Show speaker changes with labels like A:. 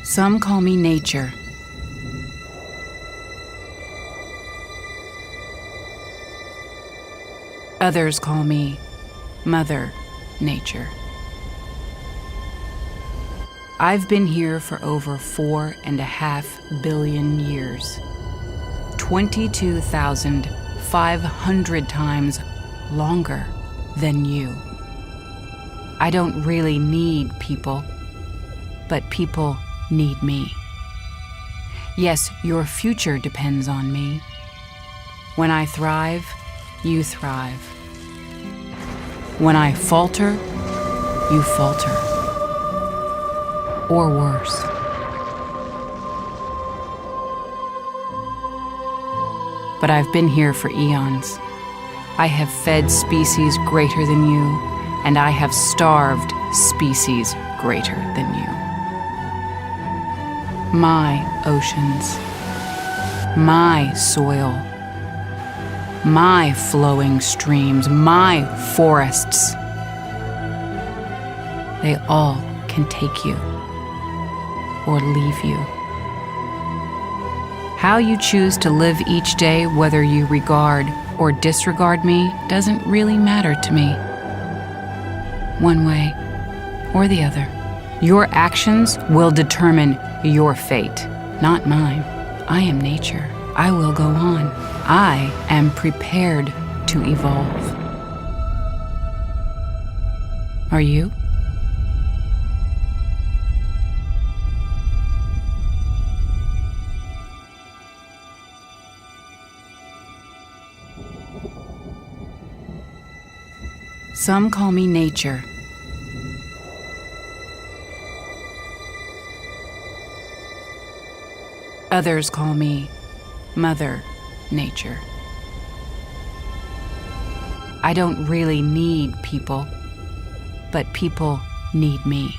A: Some call me nature. Others call me Mother Nature. I've been here for over 4.5 billion years, 22,500 times longer than you. I don't really need people, but people need me. Yes, your future depends on me. When I thrive, you thrive. When I falter, you falter. Or worse. But I've been here for eons. I have fed species greater than you, and I have starved species greater than you. My oceans, my soil, my flowing streams, my forests, they all can take you or leave you. How you choose to live each day, whether you regard or disregard me, doesn't really matter to me. One way or the other. Your actions will determine your fate, not mine. I am nature. I will go on. I am prepared to evolve. Are you? Some call me nature. Others call me Mother Nature. I don't really need people, but people need me.